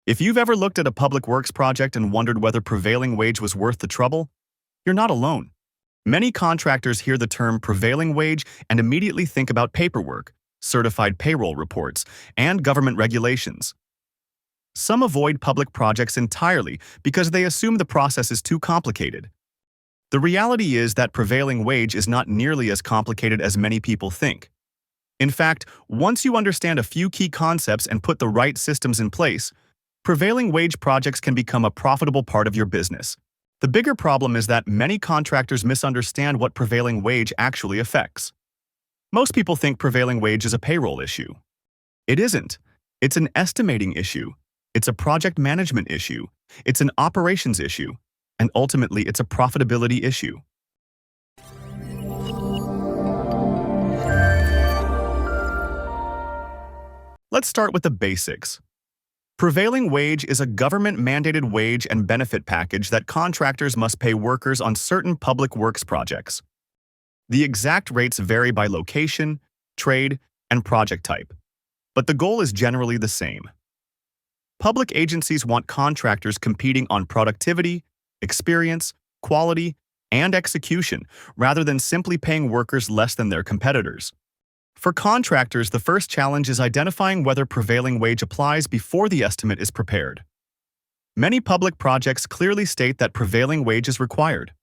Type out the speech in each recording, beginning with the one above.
If you've ever looked at a public works project and wondered whether prevailing wage was worth the trouble, you're not alone. Many contractors hear the term prevailing wage and immediately think about paperwork, certified payroll reports, and government regulations. Some avoid public projects entirely because they assume the process is too complicated. The reality is that prevailing wage is not nearly as complicated as many people think. In fact, once you understand a few key concepts and put the right systems in place, prevailing wage projects can become a profitable part of your business. The bigger problem is that many contractors misunderstand what prevailing wage actually affects. Most people think prevailing wage is a payroll issue. It isn't. It's an estimating issue. It's a project management issue. It's an operations issue. And ultimately, it's a profitability issue. Let's start with the basics. Prevailing wage is a government-mandated wage and benefit package that contractors must pay workers on certain public works projects. The exact rates vary by location, trade, and project type, but the goal is generally the same. Public agencies want contractors competing on productivity, experience, quality, and execution, rather than simply paying workers less than their competitors. For contractors, the first challenge is identifying whether prevailing wage applies before the estimate is prepared. Many public projects clearly state that prevailing wage is required.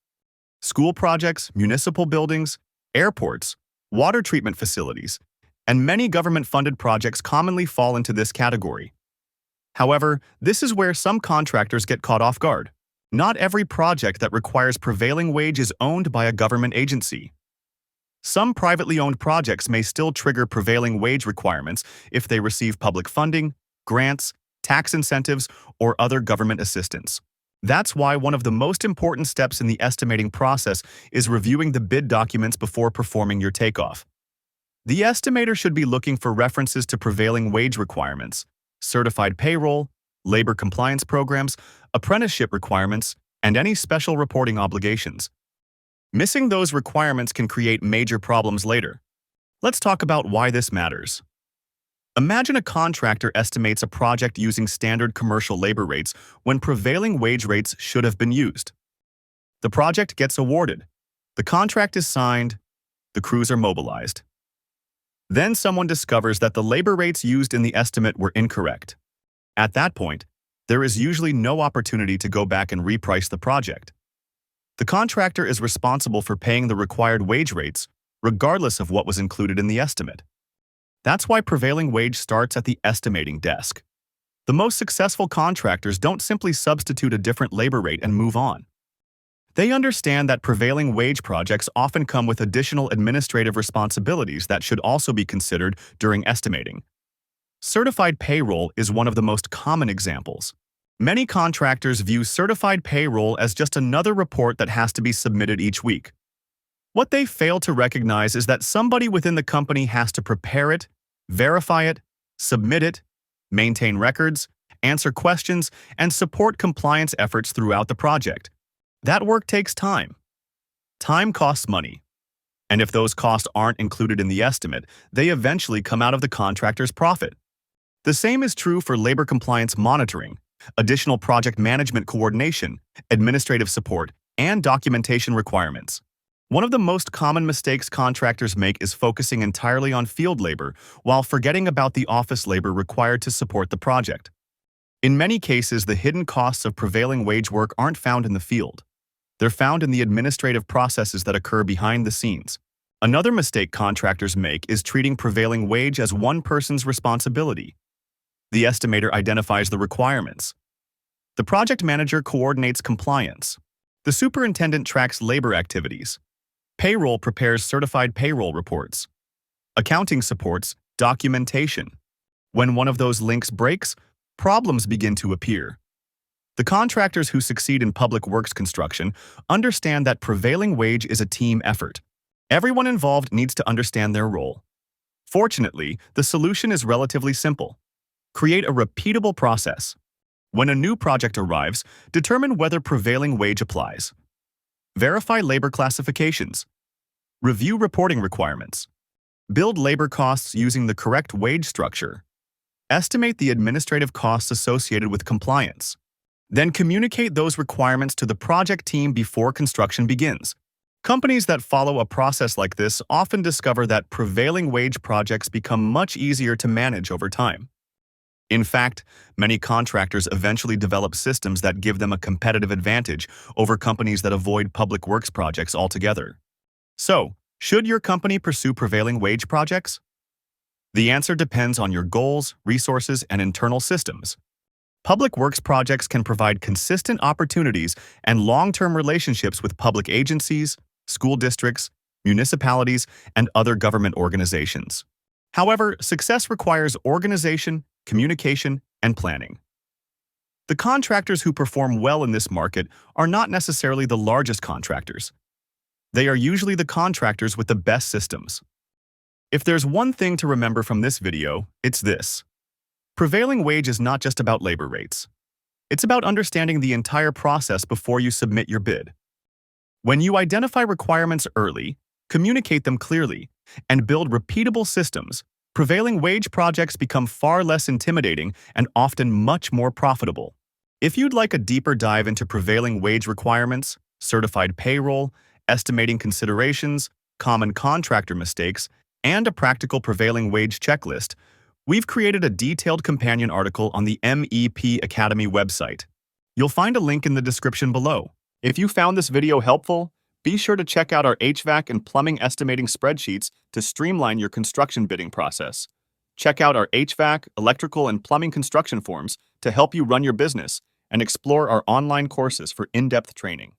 School projects, municipal buildings, airports, water treatment facilities, and many government-funded projects commonly fall into this category. However, this is where some contractors get caught off guard. Not every project that requires prevailing wage is owned by a government agency. Some privately owned projects may still trigger prevailing wage requirements if they receive public funding, grants, tax incentives, or other government assistance. That's why one of the most important steps in the estimating process is reviewing the bid documents before performing your takeoff. The estimator should be looking for references to prevailing wage requirements, certified payroll, labor compliance programs, apprenticeship requirements, and any special reporting obligations. Missing those requirements can create major problems later. Let's talk about why this matters. Imagine a contractor estimates a project using standard commercial labor rates when prevailing wage rates should have been used. The project gets awarded. The contract is signed. The crews are mobilized. Then someone discovers that the labor rates used in the estimate were incorrect. At that point, there is usually no opportunity to go back and reprice the project. The contractor is responsible for paying the required wage rates, regardless of what was included in the estimate. That's why prevailing wage starts at the estimating desk. The most successful contractors don't simply substitute a different labor rate and move on. They understand that prevailing wage projects often come with additional administrative responsibilities that should also be considered during estimating. Certified payroll is one of the most common examples. Many contractors view certified payroll as just another report that has to be submitted each week. What they fail to recognize is that somebody within the company has to prepare it, verify it, submit it, maintain records, answer questions, and support compliance efforts throughout the project. That work takes time. Time costs money. And if those costs aren't included in the estimate, they eventually come out of the contractor's profit. The same is true for labor compliance monitoring, additional project management coordination, administrative support, and documentation requirements. One of the most common mistakes contractors make is focusing entirely on field labor while forgetting about the office labor required to support the project. In many cases, the hidden costs of prevailing wage work aren't found in the field. They're found in the administrative processes that occur behind the scenes. Another mistake contractors make is treating prevailing wage as one person's responsibility. The estimator identifies the requirements. The project manager coordinates compliance. The superintendent tracks labor activities. Payroll prepares certified payroll reports. Accounting supports documentation. When one of those links breaks, problems begin to appear. The contractors who succeed in public works construction understand that prevailing wage is a team effort. Everyone involved needs to understand their role. Fortunately, the solution is relatively simple. Create a repeatable process. When a new project arrives, determine whether prevailing wage applies. Verify labor classifications. Review reporting requirements. Build labor costs using the correct wage structure. Estimate the administrative costs associated with compliance. Then communicate those requirements to the project team before construction begins. Companies that follow a process like this often discover that prevailing wage projects become much easier to manage over time. In fact, many contractors eventually develop systems that give them a competitive advantage over companies that avoid public works projects altogether. So, should your company pursue prevailing wage projects? The answer depends on your goals, resources, and internal systems. Public works projects can provide consistent opportunities and long-term relationships with public agencies, school districts, municipalities, and other government organizations. However, success requires organization, communication, and planning. The contractors who perform well in this market are not necessarily the largest contractors. They are usually the contractors with the best systems. If there's one thing to remember from this video, it's this. Prevailing wage is not just about labor rates. It's about understanding the entire process before you submit your bid. When you identify requirements early, communicate them clearly, and build repeatable systems, prevailing wage projects become far less intimidating and often much more profitable. If you'd like a deeper dive into prevailing wage requirements, certified payroll, estimating considerations, common contractor mistakes, and a practical prevailing wage checklist, we've created a detailed companion article on the MEPAcademy website. You'll find a link in the description below. If you found this video helpful, be sure to check out our HVAC and plumbing estimating spreadsheets to streamline your construction bidding process. Check out our HVAC, electrical, and plumbing construction forms to help you run your business, and explore our online courses for in-depth training.